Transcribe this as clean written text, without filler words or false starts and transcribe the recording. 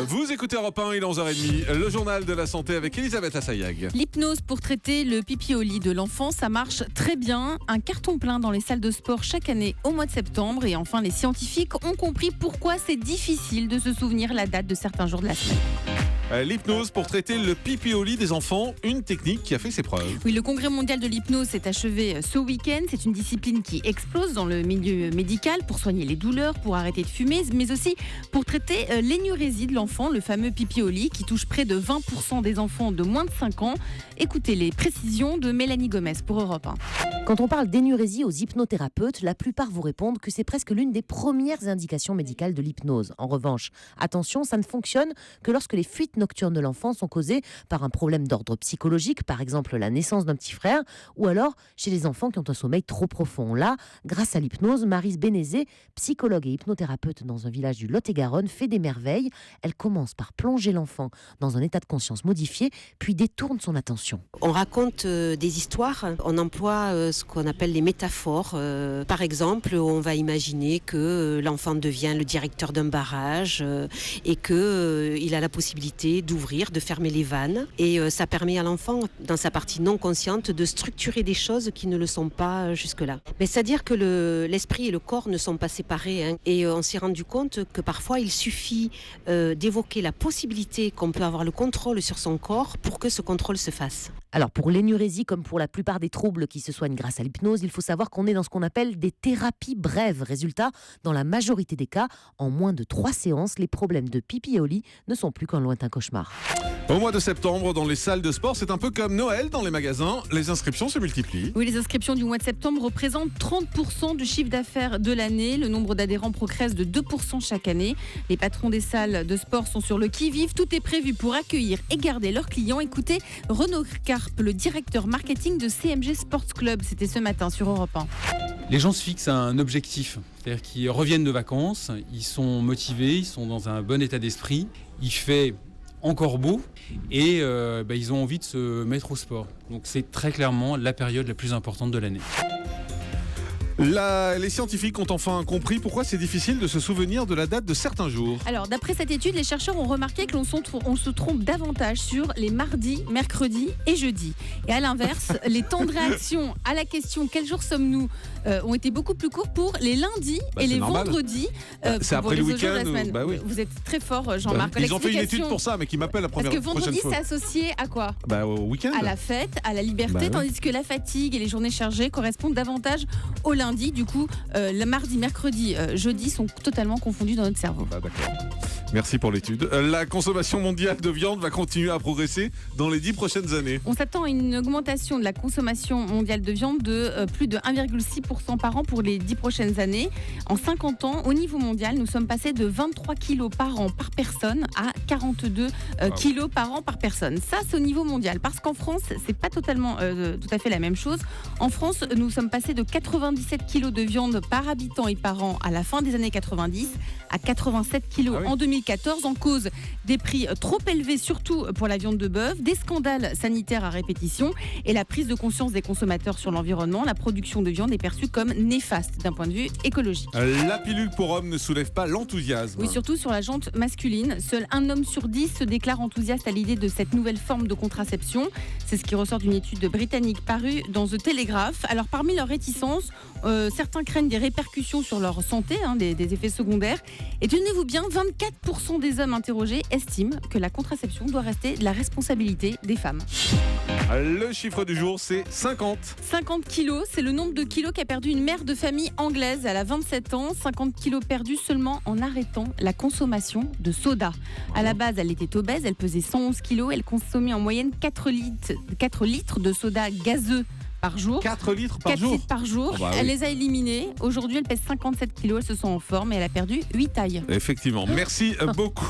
Vous écoutez Europe 1, il est 11h30, le journal de la santé avec Elisabeth Assayag. L'hypnose pour traiter le pipi au lit de l'enfant, ça marche très bien. Un carton plein dans les salles de sport chaque année au mois de septembre. Et enfin, les scientifiques ont compris pourquoi c'est difficile de se souvenir la date de certains jours de la semaine. L'hypnose pour traiter le pipi au lit des enfants, une technique qui a fait ses preuves. Oui, le congrès mondial de l'hypnose s'est achevé ce week-end. C'est une discipline qui explose dans le milieu médical pour soigner les douleurs, pour arrêter de fumer, mais aussi pour traiter l'énurésie de l'enfant, le fameux pipi au lit qui touche près de 20% des enfants de moins de 5 ans. Écoutez les précisions de Mélanie Gomez pour Europe 1. Quand on parle d'énurésie aux hypnothérapeutes, la plupart vous répondent que c'est presque l'une des premières indications médicales de l'hypnose. En revanche, attention, ça ne fonctionne que lorsque les fuites nocturnes de l'enfant sont causées par un problème d'ordre psychologique, par exemple la naissance d'un petit frère, ou alors chez les enfants qui ont un sommeil trop profond. Là, grâce à l'hypnose, Maryse Bénézé, psychologue et hypnothérapeute dans un village du Lot-et-Garonne, fait des merveilles. Elle commence par plonger l'enfant dans un état de conscience modifié, puis détourne son attention. On raconte des histoires, on emploie ce qu'on appelle les métaphores. Par exemple, on va imaginer que l'enfant devient le directeur d'un barrage et qu'il a la possibilité d'ouvrir, de fermer les vannes. Et ça permet à l'enfant, dans sa partie non consciente, de structurer des choses qui ne le sont pas jusque-là. Mais c'est-à-dire que l'esprit et le corps ne sont pas séparés. Hein. Et on s'est rendu compte que parfois, il suffit d'évoquer la possibilité qu'on peut avoir le contrôle sur son corps pour que ce contrôle se fasse. Alors pour l'énurésie, comme pour la plupart des troubles qui se soignent grâce à l'hypnose, il faut savoir qu'on est dans ce qu'on appelle des thérapies brèves. Résultat, dans la majorité des cas, en moins de 3 séances, les problèmes de pipi au lit ne sont plus qu'un lointain cauchemar. Au mois de septembre, dans les salles de sport, c'est un peu comme Noël dans les magasins. Les inscriptions se multiplient. Oui, les inscriptions du mois de septembre représentent 30% du chiffre d'affaires de l'année. Le nombre d'adhérents progresse de 2% chaque année. Les patrons des salles de sport sont sur le qui-vive. Tout est prévu pour accueillir et garder leurs clients. Écoutez Renaud Carpe, le directeur marketing de CMG Sports Club. C'était ce matin sur Europe 1. Les gens se fixent un objectif, c'est-à-dire qu'ils reviennent de vacances, ils sont motivés, ils sont dans un bon état d'esprit, il fait encore beau et ils ont envie de se mettre au sport. Donc c'est très clairement la période la plus importante de l'année. Les scientifiques ont enfin compris pourquoi c'est difficile de se souvenir de la date de certains jours. Alors, d'après cette étude, les chercheurs ont remarqué que l'on se trompe davantage sur les mardis, mercredis et jeudis. Et à l'inverse, les temps de réaction à la question « Quel jour sommes-nous ?» ont été beaucoup plus courts pour les lundis et les normal. vendredis. C'est après le week-end. Oui. Vous êtes très fort, Jean-Marc. Ils ont fait une étude pour ça, mais qui m'appelle la prochaine fois. Parce que vendredi, c'est associé à quoi ? Au week-end. À la fête, à la liberté, tandis que la fatigue et les journées chargées correspondent davantage au lundi. Du coup, le mardi, mercredi, jeudi sont totalement confondus dans notre cerveau. D'accord. Merci pour l'étude. La consommation mondiale de viande va continuer à progresser dans les 10 prochaines années. On s'attend à une augmentation de la consommation mondiale de viande de plus de 1,6% par an pour les 10 prochaines années. En 50 ans, au niveau mondial, nous sommes passés de 23 kilos par an par personne à 42 kilos par an par personne. Ça, c'est au niveau mondial. Parce qu'en France, c'est pas totalement tout à fait la même chose. En France, nous sommes passés de 97 kilos de viande par habitant et par an à la fin des années 90 à 87 kilos en 2014, en cause des prix trop élevés, surtout pour la viande de bœuf, des scandales sanitaires à répétition et la prise de conscience des consommateurs sur l'environnement. La production de viande est perçue comme néfaste d'un point de vue écologique. La pilule pour hommes ne soulève pas l'enthousiasme. Oui, surtout sur la jante masculine. Seul un homme sur 10 se déclare enthousiaste à l'idée de cette nouvelle forme de contraception. C'est ce qui ressort d'une étude britannique parue dans The Telegraph. Alors, parmi leurs réticences, certains craignent des répercussions sur leur santé, des effets secondaires. Et tenez-vous bien, 24% des hommes interrogés estiment que la contraception doit rester de la responsabilité des femmes. Le chiffre du jour, c'est 50. 50 kilos, c'est le nombre de kilos qu'a perdu une mère de famille anglaise. Elle a 27 ans, 50 kilos perdus seulement en arrêtant la consommation de soda. À la base, elle était obèse, elle pesait 111 kilos, elle consommait en moyenne 4 litres de soda gazeux par jour. 4 litres par 4 jour. litres par jour. Elle les a éliminés. Aujourd'hui, elle pèse 57 kilos. Elle se sent en forme et elle a perdu 8 tailles. Effectivement. Merci beaucoup.